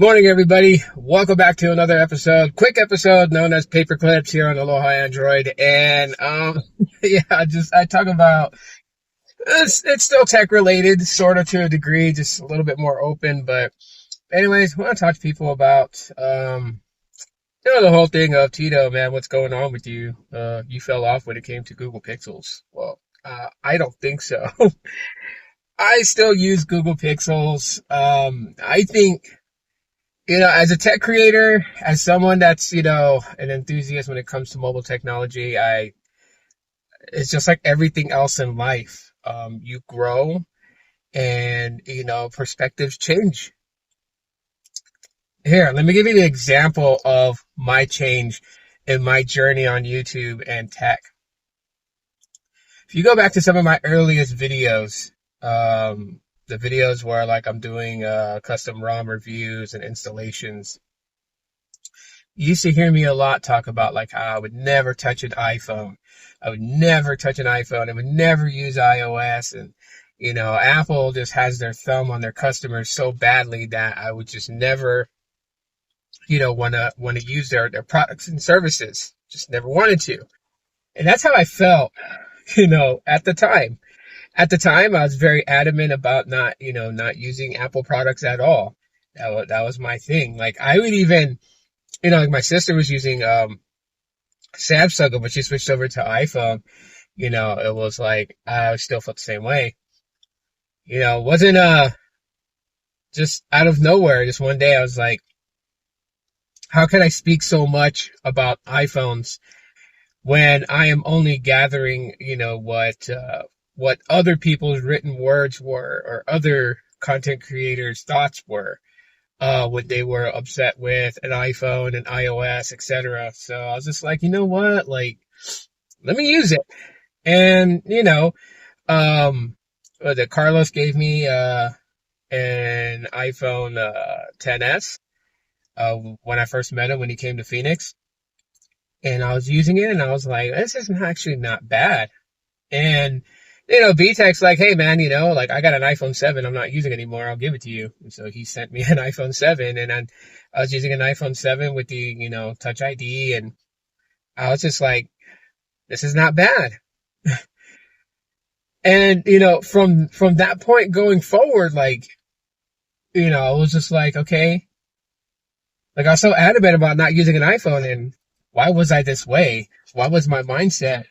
Morning, everybody. Welcome back to another episode, quick episode known as Paper Clips here on Aloha Android. And, yeah, I talk about, it's still tech related, sort of to a degree, just a little bit more open. But anyways, I want to talk to people about, the whole thing of Tito, man, what's going on with you? You fell off when it came to Google Pixels. Well, I don't think so. I still use Google Pixels. I think, as a tech creator, as someone that's, an enthusiast when it comes to mobile technology, it's just like everything else in life. You grow and, perspectives change. Here, let me give you the example of my change in my journey on YouTube and tech. If you go back to some of my earliest videos, the videos where like I'm doing custom ROM reviews and installations, you used to hear me a lot talk about like how I would never touch an iPhone. I would never touch an iPhone. I would never use iOS. And, Apple just has their thumb on their customers so badly that I would just never, want to use their products and services. Just never wanted to. And that's how I felt, at the time. At the time, I was very adamant about not using Apple products at all. That was my thing. Like I would even, like my sister was using Samsung, but she switched over to iPhone. It was like I still felt the same way. It wasn't just out of nowhere. Just one day I was like, how can I speak so much about iPhones when I am only gathering, what other people's written words were or other content creators' thoughts were when they were upset with an iPhone and iOS, etc. So I was just like, you know what? Like, let me use it. And, that Carlos gave me an iPhone 10s when I first met him when he came to Phoenix. And I was using it and I was like, this is actually not bad. And B-Tech's like, hey man, like I got an iPhone 7 I'm not using anymore. I'll give it to you. And so he sent me an iPhone 7 and then I was using an iPhone 7 with the, Touch ID. And I was just like, this is not bad. And, from that point going forward, like, I was just like, okay, like I was so adamant about not using an iPhone. And why was I this way? Why was my mindset,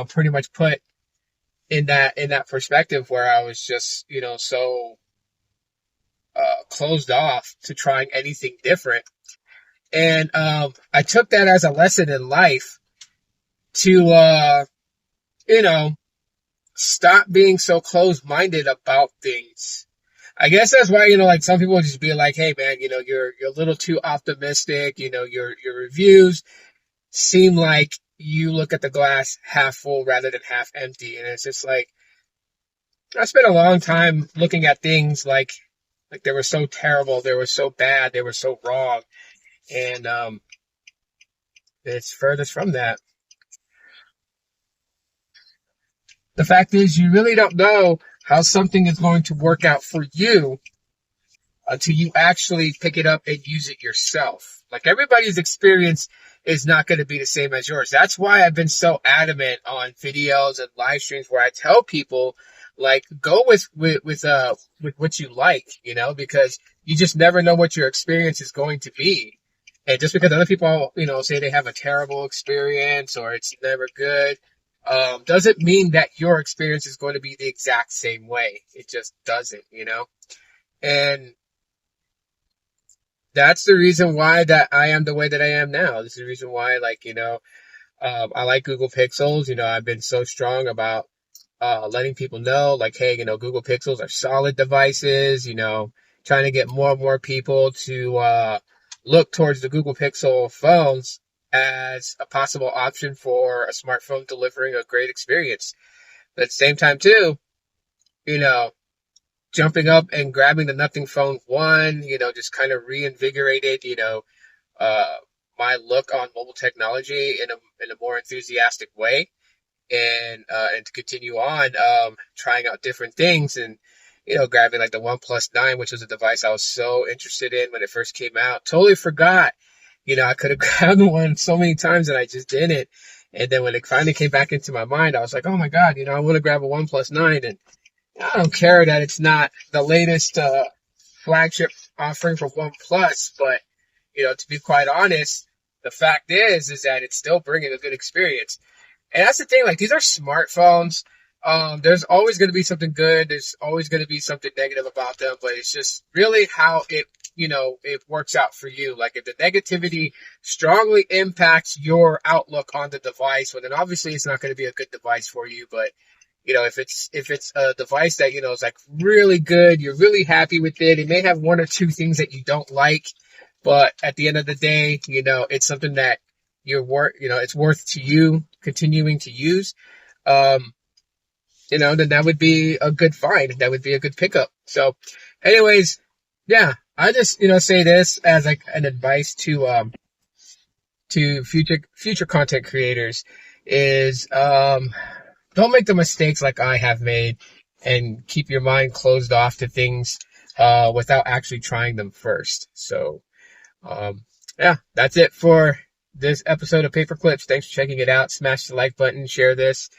pretty much put in that perspective where I was just, so closed off to trying anything different. And I took that as a lesson in life to, stop being so closed-minded about things. I guess that's why, like some people just be like, hey man, you're a little too optimistic, your reviews seem like you look at the glass half full rather than half empty. And it's just like, I spent a long time looking at things like they were so terrible, they were so bad, they were so wrong. And it's furthest from that. The fact is, you really don't know how something is going to work out for you until you actually pick it up and use it yourself. Like everybody's experience is not going to be the same as yours. That's why I've been so adamant on videos and live streams where I tell people, like, go with what you like, because you just never know what your experience is going to be. And just because other people, say they have a terrible experience or it's never good, doesn't mean that your experience is going to be the exact same way. It just doesn't, And that's the reason why that I am the way that I am now. This is the reason why, like, I like Google Pixels. I've been so strong about letting people know, like, hey, Google Pixels are solid devices, trying to get more and more people to look towards the Google Pixel phones as a possible option for a smartphone delivering a great experience. But at the same time, too, jumping up and grabbing the Nothing Phone 1, just kind of reinvigorated, my look on mobile technology in a more enthusiastic way. And to continue on, trying out different things. And, grabbing like the OnePlus 9, which was a device I was so interested in when it first came out. Totally forgot. I could have grabbed one so many times and I just didn't. And then when it finally came back into my mind, I was like, oh my God, I want to grab a OnePlus 9. And I don't care that it's not the latest flagship offering from OnePlus, but, to be quite honest, the fact is that it's still bringing a good experience. And that's the thing, like, these are smartphones. There's always going to be something good. There's always going to be something negative about them, but it's just really how it works out for you. Like, if the negativity strongly impacts your outlook on the device, well, then obviously it's not going to be a good device for you. But, if it's a device that, is like really good, you're really happy with it. It may have one or two things that you don't like, but at the end of the day, it's something that it's worth to you continuing to use. Then that would be a good find. That would be a good pickup. So anyways, yeah, I just, say this as like an advice to future content creators is, don't make the mistakes like I have made and keep your mind closed off to things, without actually trying them first. So, yeah, that's it for this episode of Paper Clips. Thanks for checking it out. Smash the like button, share this,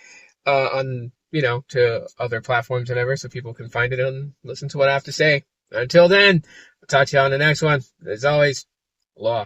on, to other platforms and whatever, so people can find it and listen to what I have to say. Until then, I'll talk to you on the next one. As always, aloha.